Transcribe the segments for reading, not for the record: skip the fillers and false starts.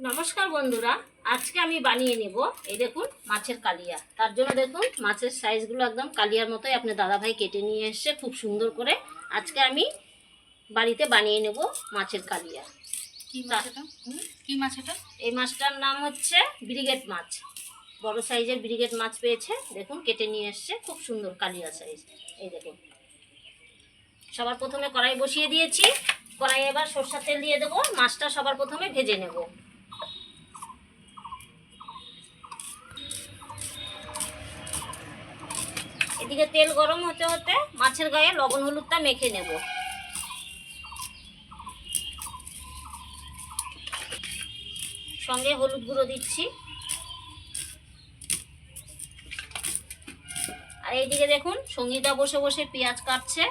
নমস্কার বন্ধুরা, আজকে আমি বানিয়ে নেব এই দেখুন মাছের কালিয়া। তার জন্য দেখুন মাছের সাইজগুলো একদম কালিয়ার মতোই আপনার দাদাভাই কেটে নিয়ে এসছে খুব সুন্দর করে। আজকে আমি বাড়িতে বানিয়ে নেব মাছের কালিয়া। কি মাছ এটা? এই মাছটার নাম হচ্ছে ব্রিগেড মাছ। বড় সাইজের ব্রিগেড মাছ পেয়েছে, দেখুন কেটে নিয়ে এসছে খুব সুন্দর কালিয়া সাইজ। এই দেখুন, সবার প্রথমে কড়াই বসিয়ে দিয়েছি। কড়াই এবার সরষের তেল দিয়ে দেবো। মাছটা সবার প্রথমে ভেজে নেব। এদিকে তেল গরম হতে হতে মাছের গায়ে লবণ হলুদটা মেখে নেব। সঙ্গে হলুদ গুঁড়ো দিচ্ছি। আর এইদিকে দেখুন সঙ্গীতা বসে বসে পেঁয়াজ কাটছে।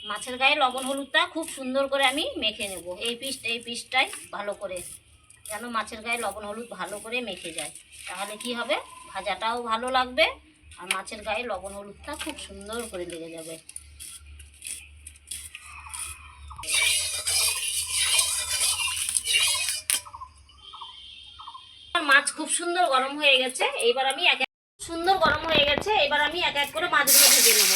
মাছের গায়ে লবণ হলুদটা খুব সুন্দর করে আমি মেখে নেব। এই পিসটাই ভালো করে, যেন মাছের গায়ে লবণ হলুদ ভালো করে মেখে যায়। তাহলে কি হবে, ভাজাটাও ভালো লাগবে আর মাছের গায়ে লবণ হলুদটা খুব সুন্দর করে লেগে যাবে। মাছ খুব সুন্দর গরম হয়ে গেছে। এবার আমি এক এক করে মাছগুলো ভেজে নেব।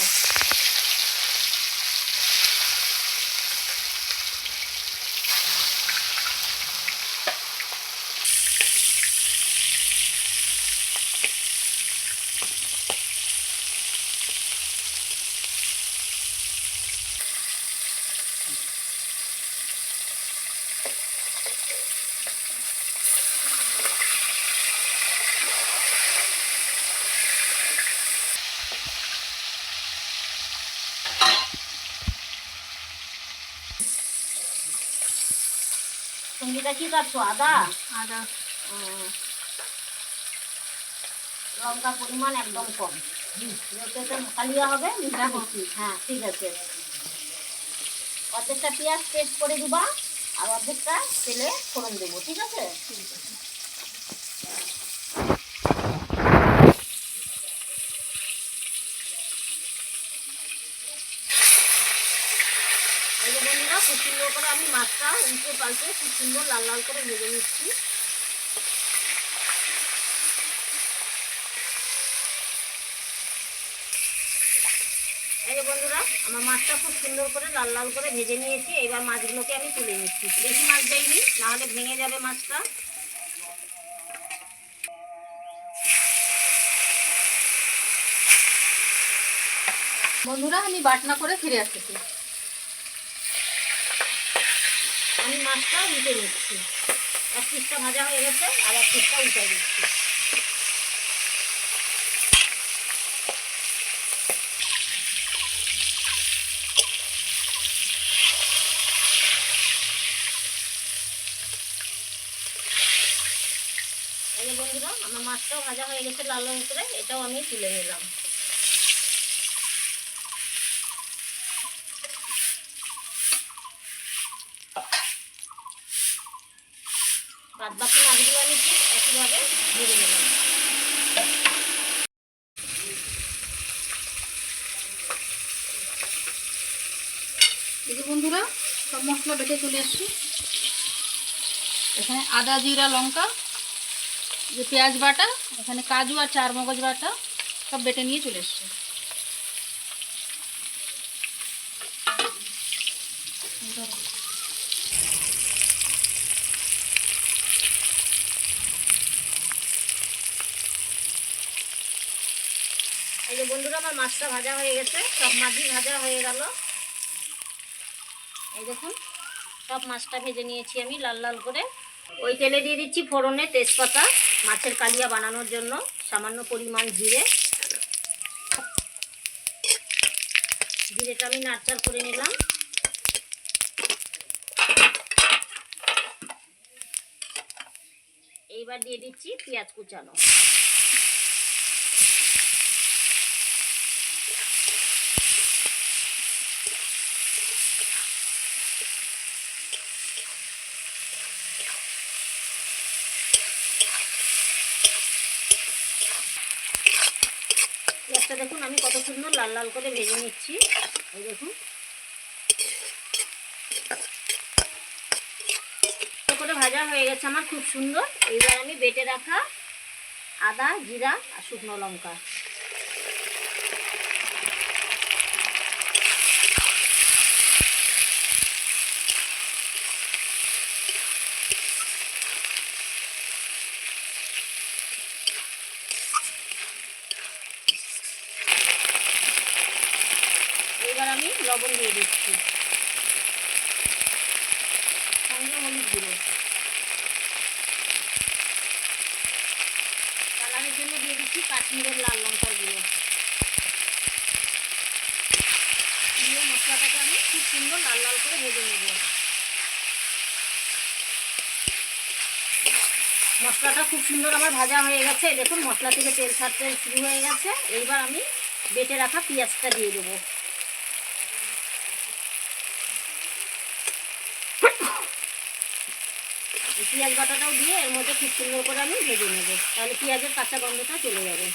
সঙ্গীতা কি কাটছো? আদা লঙ্কা পরিমাণ একদম কম, কালিয়া হবে। হ্যাঁ ঠিক আছে। অর্ধেকটা পেঁয়াজ পেস্ট করে দিবা আর অর্ধেকটা তেলে ফোড়ন দেবো, ঠিক আছে? এই যে বন্ধুরা, খুব সুন্দর করে আমি মাছটা উল্টে পাল্টে খুব সুন্দর লাল লাল করে ভেজে নিচ্ছি। এই যে বন্ধুরা, আমার মাছটা খুব সুন্দর করে লাল লাল করে ভেজে নিয়েছি। এবার মাছগুলোকে আমি তুলে নিচ্ছি। বেশি মাছ দেয়নি, নাহলে ভেঙে যাবে মাছটা। বন্ধুরা, আমি বাটনা করে ফিরে আসতেছি। আমি মাছটা উল্টে নিচ্ছি। এক পিসটা ভাজা হয়ে গেছে আর এক পিসটা উল্টে দিচ্ছি। এই যে বন্ধুরা, আমার মাছটাও ভাজা হয়ে গেছে লাল লাল করে, এটাও আমি তুলে নিলাম। বাদ বাকি মাছগুলো আমি ঠিক একইভাবে ভেজে নিলাম। এই যে বন্ধুরা, সব মশলা বেটে চলে আসছি। এখানে আদা জিরা লঙ্কা, যে পেঁয়াজ বাটা, এখানে কাজু আর চার মগজ বাটা সব বেটে নিয়ে চলে এসছে। এই যে বন্ধুরা, আমার মাছটা ভাজা হয়ে গেছে, সব মাছই ভাজা হয়ে গেল। এই দেখুন, সব মাছটা ভেজে নিয়েছি আমি লাল লাল করে। ওই তেলে দিয়ে দিচ্ছি ফোড়নে তেজপাতা, মাছের কালিয়া বানানোর জন্য সামান্য পরিমাণ জিরেটা আমি নাড়চাড় করে নিলাম। এইবার দিয়ে দিচ্ছি পেঁয়াজ কুচানো। পেঁয়াজটা দেখুন আমি কত সুন্দর লাল লাল করে ভেজে নিচ্ছি। এই দেখুন, ভাজা হয়ে গেছে আমার খুব সুন্দর। এইবার আমি বেটে রাখা আদা, জিরা আর শুকনো লঙ্কা এবার আমি লবণ দিয়ে দিচ্ছি, সঙ্গে হলুদ গুঁড়ো, কালারের জন্য দিয়ে দিচ্ছি কাশ্মীরের লাল লঙ্কার গুঁড়ো। দিয়ে মশলাটাকে আমি খুব সুন্দর লাল লাল করে ভেজে নেব। মশলাটা খুব সুন্দর আমার ভাজা হয়ে গেছে, দেখুন মশলা থেকে তেল ছাড়তে শুরু হয়ে গেছে। এইবার আমি বেটে রাখা পেঁয়াজটা দিয়ে দেবো। পেঁয়াজ বাটাটাও দিয়ে এর মধ্যে খুব সুন্দর করে আমি ভেজে নেব, তাহলে পেঁয়াজের কাঁচা গন্ধটা চলে যাবে।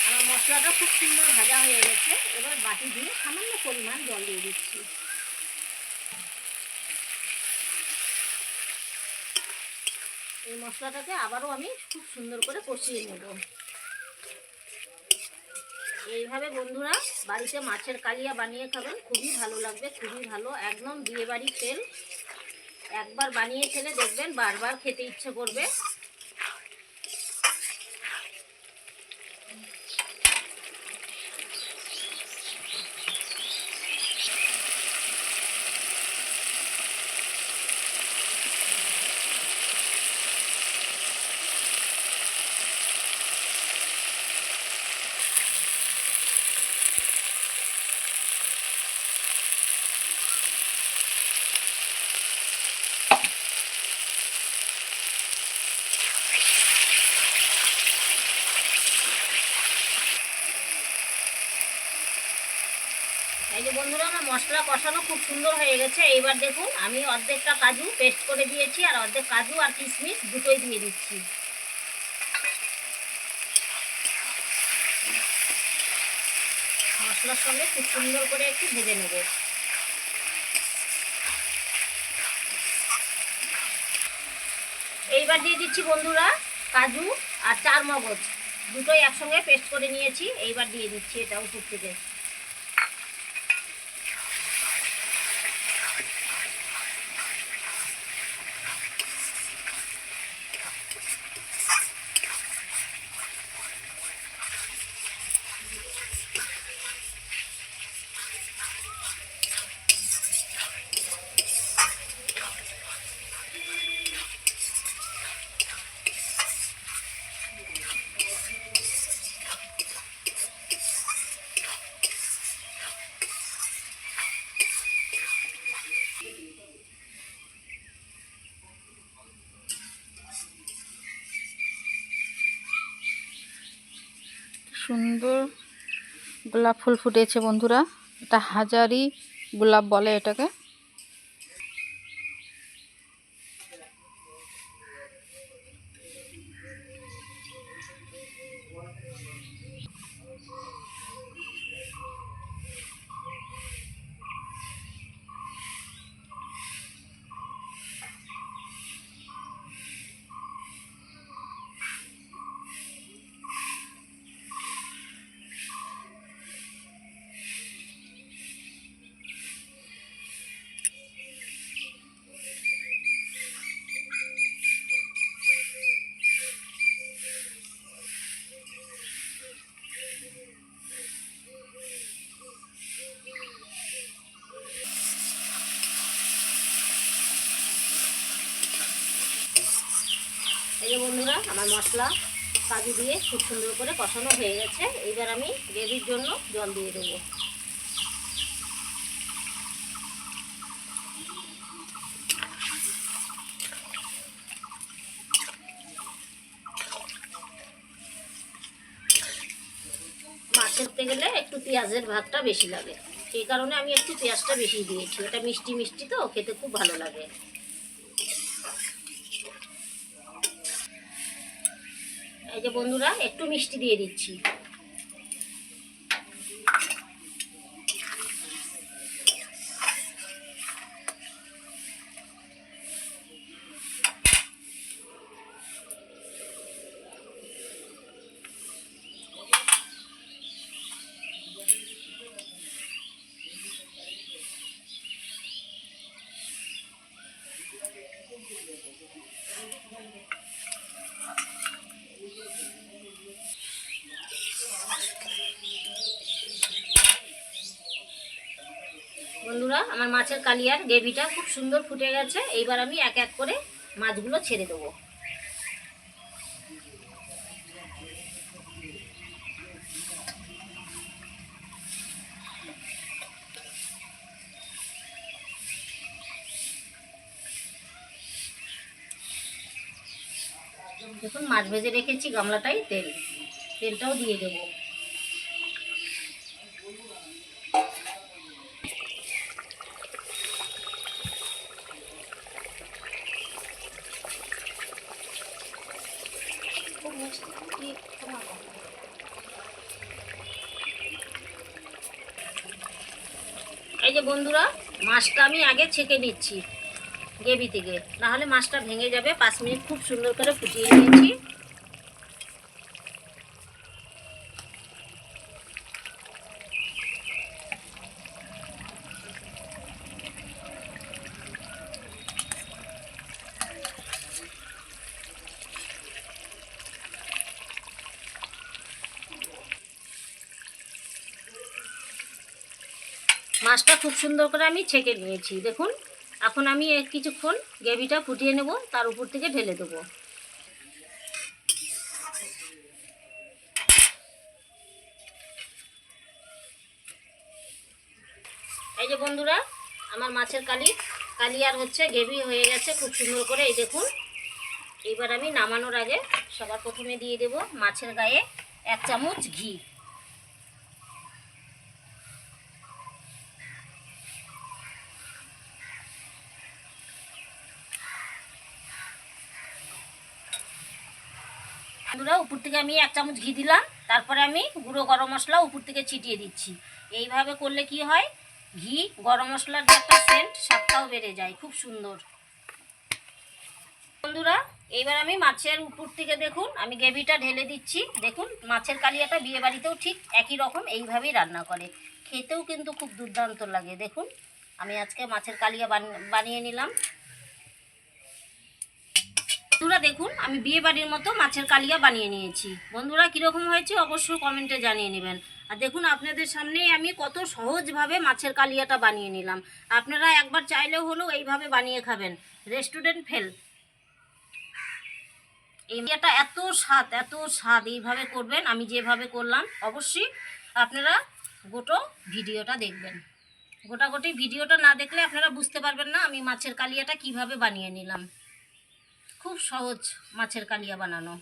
আমার মশলাটা খুব সুন্দর ভাজা হয়ে গেছে। এবার বাটি দিয়ে সামান্য পরিমাণ জল দিয়ে দিচ্ছি। এই মশলাটাকে আবারও আমি খুব সুন্দর করে কষিয়ে নেব। এইভাবে বন্ধুরা বাড়িতে মাছের কালিয়া বানিয়ে খাবেন, খুবই ভালো লাগবে, খুবই ভালো, একদম বিয়েবাড়ি তেল। একবার বানিয়ে খেলে দেখবেন বারবার খেতে ইচ্ছে করবে। এই যে বন্ধুরা আমার মশলা কষানো খুব সুন্দর হয়ে গেছে। এইবার দেখুন আমি অর্ধেকটা কাজু পেস্ট করে দিয়েছি আর অর্ধেক কাজু আর কিশমিশ দুটোই দিয়ে দিচ্ছি। মশলার সঙ্গে খুব সুন্দর করে একটু ভেজে নেব। এইবার দিয়ে দিচ্ছি বন্ধুরা কাজু আর চারমগজ দুটোই একসঙ্গে পেস্ট করে নিয়েছি। এইবার দিয়ে দিচ্ছি এটা উপর থেকে। সুন্দর গোলাপ ফুল ফুটেছে বন্ধুরা, এটা হাজারি গোলাপ বলে এটাকে। এই যে বন্ধুরা আমার মশলা কাজু দিয়ে খুব সুন্দর করে কষানো হয়ে গেছে। এইবার আমি গ্রেভির জন্য জল দিয়ে দেবো। মাছ করতে গেলে একটু পেঁয়াজের ভাগটা বেশি লাগে, সেই কারণে আমি একটু পেঁয়াজটা বেশি দিয়েছি। এটা মিষ্টি মিষ্টি তো খেতে খুব ভালো লাগে। এই যে বন্ধুরা একটু মিষ্টি দিয়ে দিচ্ছি। বন্ধুরা, আমার মাছের কালিয়ার গ্রেভিটা খুব সুন্দর ফুটে গেছে। এইবার আমি এক এক করে মাছগুলো ছেড়ে দেবো। দেখুন মাছ ভেজে রেখেছি গামলাটাই তেলটাও দিয়ে দেবো। এই যে বন্ধুরা, মাছটা আমি আগে ছেঁকে নিচ্ছি গ্রেভি থেকে, নাহলে মাছটা ভেঙে যাবে। 5 মিনিট খুব সুন্দর করে ফুটিয়ে নিয়েছি। মাছটা খুব সুন্দর করে আমি ছেঁকে নিয়েছি। দেখুন, এখন আমি কিছুক্ষণ গ্রেভিটা ফুটিয়ে নেব, তার উপর থেকে ঢেলে দেবো। এই যে বন্ধুরা, আমার মাছের কালিয়ার হচ্ছে গ্রেভি হয়ে গেছে খুব সুন্দর করে। এই দেখুন, এইবার আমি নামানোর আগে সবার প্রথমে দিয়ে দেব মাছের গায়ে 1 চামচ ঘি। বন্ধুরা, উপর থেকে আমি 1 চামচ ঘি দিলাম, তারপরে আমি গুঁড়ো গরম মশলা উপর থেকে ছিটিয়ে দিচ্ছি। এইভাবে করলে কি হয়, ঘি গরম মশলার যে একটা সেন্ট, স্বাদটাও বেড়ে যায়, খুব সুন্দর। বন্ধুরা, এইবার আমি মাছের উপর থেকে দেখুন আমি গ্রেভিটা ঢেলে দিচ্ছি। দেখুন, মাছের কালিয়াটা বিয়ে বাড়িতেও ঠিক একই রকম এইভাবেই রান্না করে, খেতেও কিন্তু খুব দুর্দান্ত লাগে। দেখুন, আমি আজকে মাছের কালিয়া বানিয়ে নিলাম। বন্ধুরা দেখুন, আমি বিয়ে বাড়ির মতো মাছের কালিয়া বানিয়ে নিয়েছি। বন্ধুরা, কীরকম হয়েছে অবশ্যই কমেন্টে জানিয়ে নেবেন। আর দেখুন, আপনাদের সামনেই আমি কত সহজভাবে মাছের কালিয়াটা বানিয়ে নিলাম। আপনারা একবার চাইলেও হলেও এইভাবে বানিয়ে খাবেন, রেস্টুরেন্ট ফেল। এই কালিয়াটা এত স্বাদ, এইভাবে করবেন আমি যেভাবে করলাম। অবশ্যই আপনারা ভিডিওটা দেখবেন। গোটাগোটি ভিডিওটা না দেখলে আপনারা বুঝতে পারবেন না আমি মাছের কালিয়াটা কিভাবে বানিয়ে নিলাম। খুব সহজ মাছের কালিয়া বানানো।